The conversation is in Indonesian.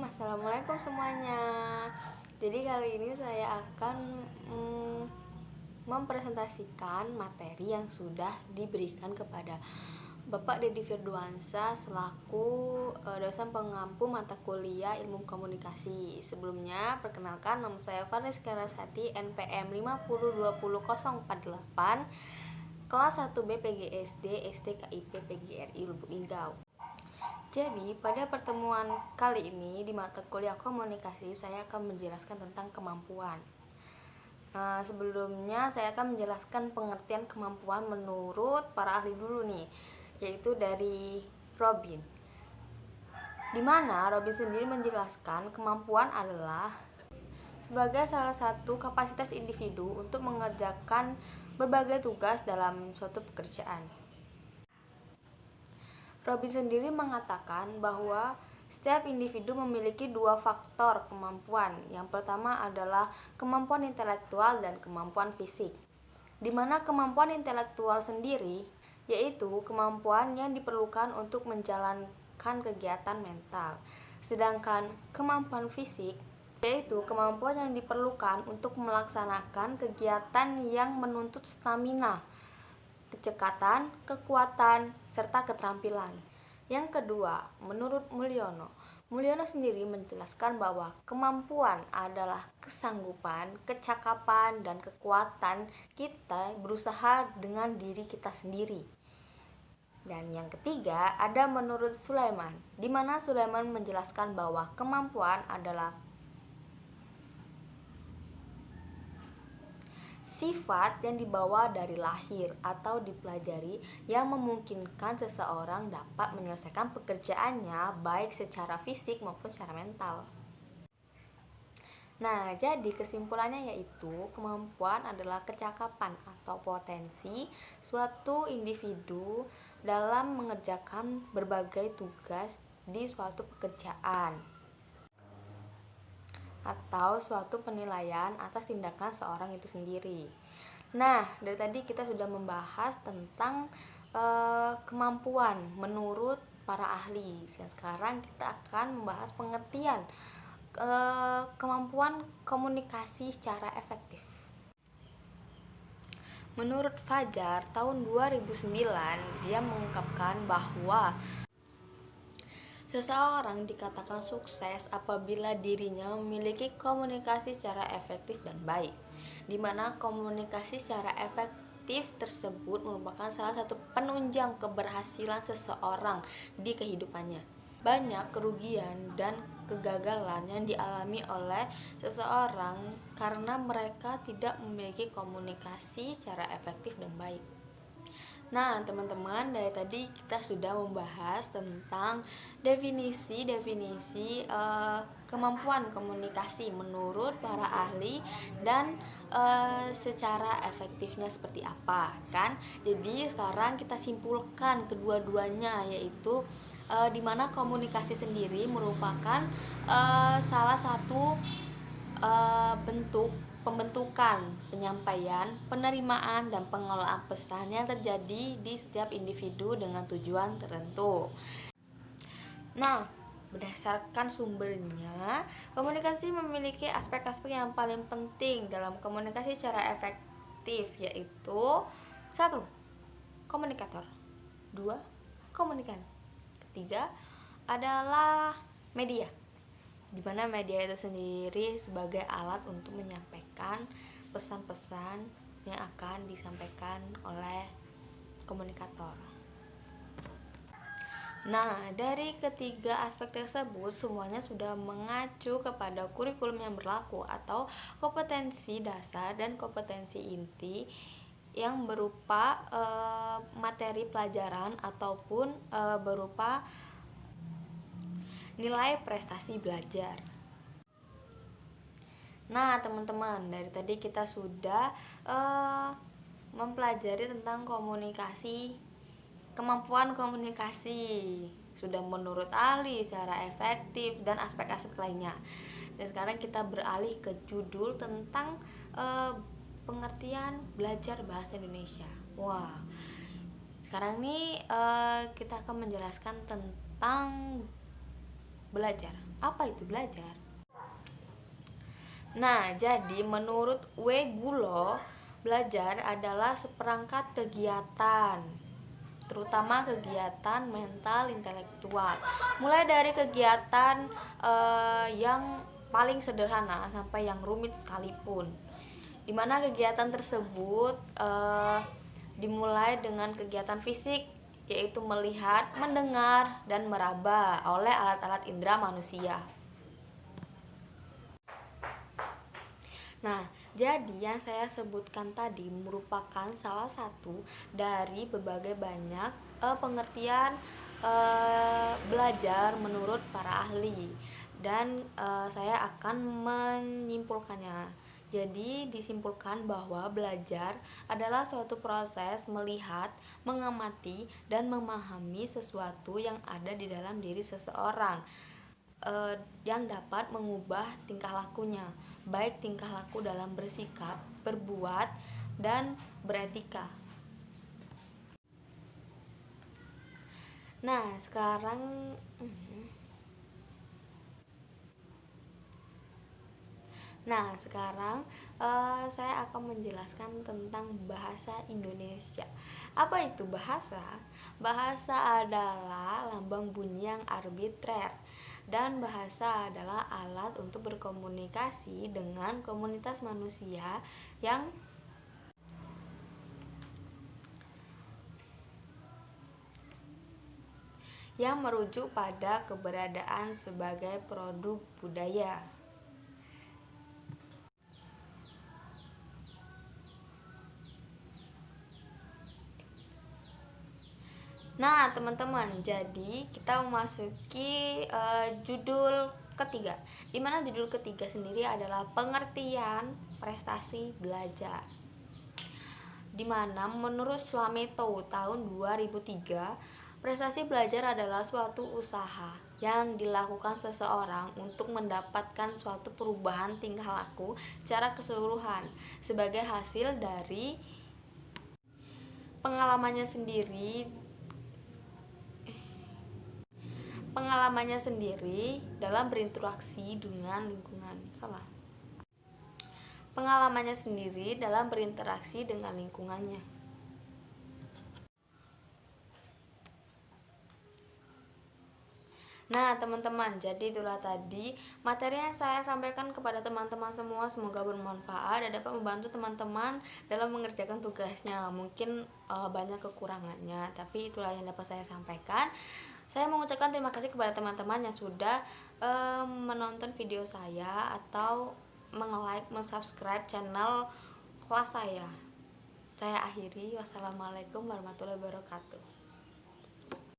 Assalamualaikum semuanya. Jadi kali ini saya akan mempresentasikan materi yang sudah diberikan kepada Bapak Deddy Firduansyah selaku dosen pengampu mata kuliah Ilmu Komunikasi. Sebelumnya, perkenalkan, nama saya Farniska Rasati, NPM 5020048, kelas 1B PGSD STKIP PGRI Lubuk Linggau. Jadi, pada pertemuan kali ini di mata kuliah komunikasi, saya akan menjelaskan tentang kemampuan. Sebelumnya saya akan menjelaskan pengertian kemampuan menurut para ahli dulu nih, yaitu dari Robin. Di mana Robin sendiri menjelaskan kemampuan adalah sebagai salah satu kapasitas individu untuk mengerjakan berbagai tugas dalam suatu pekerjaan. Robin sendiri mengatakan bahwa setiap individu memiliki dua faktor kemampuan. Yang pertama adalah kemampuan intelektual dan kemampuan fisik. Di mana kemampuan intelektual sendiri yaitu kemampuan yang diperlukan untuk menjalankan kegiatan mental. Sedangkan kemampuan fisik yaitu kemampuan yang diperlukan untuk melaksanakan kegiatan yang menuntut stamina, kecekatan, kekuatan, serta keterampilan. Yang kedua, menurut Mulyono sendiri menjelaskan bahwa kemampuan adalah kesanggupan, kecakapan, dan kekuatan kita berusaha dengan diri kita sendiri. Dan yang ketiga, ada menurut Sulaiman, di mana Sulaiman menjelaskan bahwa kemampuan adalah sifat yang dibawa dari lahir atau dipelajari yang memungkinkan seseorang dapat menyelesaikan pekerjaannya baik secara fisik maupun secara mental. Nah, jadi kesimpulannya yaitu kemampuan adalah kecakapan atau potensi suatu individu dalam mengerjakan berbagai tugas di suatu pekerjaan atau suatu penilaian atas tindakan seorang itu sendiri. Nah, dari tadi kita sudah membahas tentang kemampuan menurut para ahli. Dan sekarang kita akan membahas pengertian kemampuan komunikasi secara efektif. Menurut Fajar, tahun 2009, dia mengungkapkan bahwa seseorang dikatakan sukses apabila dirinya memiliki komunikasi secara efektif dan baik, di mana komunikasi secara efektif tersebut merupakan salah satu penunjang keberhasilan seseorang di kehidupannya. Banyak kerugian dan kegagalan yang dialami oleh seseorang karena mereka tidak memiliki komunikasi secara efektif dan baik. Nah, teman-teman, dari tadi kita sudah membahas tentang definisi kemampuan komunikasi menurut para ahli dan secara efektifnya seperti apa, kan? Jadi sekarang kita simpulkan kedua-duanya, yaitu di mana komunikasi sendiri merupakan salah satu bentuk pembentukan, penyampaian, penerimaan, dan pengelolaan pesan yang terjadi di setiap individu dengan tujuan tertentu. Nah, berdasarkan sumbernya, komunikasi memiliki aspek-aspek yang paling penting dalam komunikasi secara efektif, yaitu 1. Komunikator, 2. Komunikan, 3. adalah media, di mana media itu sendiri sebagai alat untuk menyampaikan pesan-pesan yang akan disampaikan oleh komunikator. Nah, dari ketiga aspek tersebut semuanya sudah mengacu kepada kurikulum yang berlaku atau kompetensi dasar dan kompetensi inti yang berupa materi pelajaran ataupun berupa nilai prestasi belajar. Nah, teman-teman, dari tadi kita sudah mempelajari tentang komunikasi, kemampuan komunikasi, sudah menurut ahli secara efektif dan aspek-aspek lainnya. Dan sekarang kita beralih ke judul tentang pengertian belajar bahasa Indonesia. Wah, sekarang ini kita akan menjelaskan tentang belajar Apa itu belajar? Nah, jadi menurut Gulo, belajar adalah seperangkat kegiatan, terutama kegiatan mental intelektual. Mulai dari kegiatan yang paling sederhana sampai yang rumit sekalipun. Dimana kegiatan tersebut dimulai dengan kegiatan fisik, yaitu melihat, mendengar, dan meraba oleh alat-alat indera manusia. Nah, jadi yang saya sebutkan tadi merupakan salah satu dari berbagai banyak pengertian belajar menurut para ahli, dan saya akan menyimpulkannya. Jadi disimpulkan bahwa belajar adalah suatu proses melihat, mengamati, dan memahami sesuatu yang ada di dalam diri seseorang, yang dapat mengubah tingkah lakunya, baik tingkah laku dalam bersikap, berbuat, dan beretika. Nah, sekarang saya akan menjelaskan tentang bahasa Indonesia. Apa itu bahasa? Bahasa adalah lambang bunyi yang arbitrer, dan bahasa adalah alat untuk berkomunikasi dengan komunitas manusia yang merujuk pada keberadaan sebagai produk budaya. Nah, teman-teman, jadi kita memasuki judul ketiga, di mana judul ketiga sendiri adalah pengertian prestasi belajar. Di mana menurut Slameto tahun 2003, prestasi belajar adalah suatu usaha yang dilakukan seseorang untuk mendapatkan suatu perubahan tingkah laku secara keseluruhan sebagai hasil dari pengalamannya sendiri dalam berinteraksi dengan lingkungan. Pengalamannya sendiri dalam berinteraksi dengan lingkungannya. Nah, teman-teman, jadi itulah tadi materi yang saya sampaikan kepada teman-teman semua. Semoga bermanfaat dan dapat membantu teman-teman dalam mengerjakan tugasnya. Mungkin banyak kekurangannya, tapi itulah yang dapat saya sampaikan. Saya mengucapkan terima kasih kepada teman-teman yang sudah menonton video saya atau meng-like, subscribe channel kelas saya. Saya akhiri. Wassalamualaikum warahmatullahi wabarakatuh.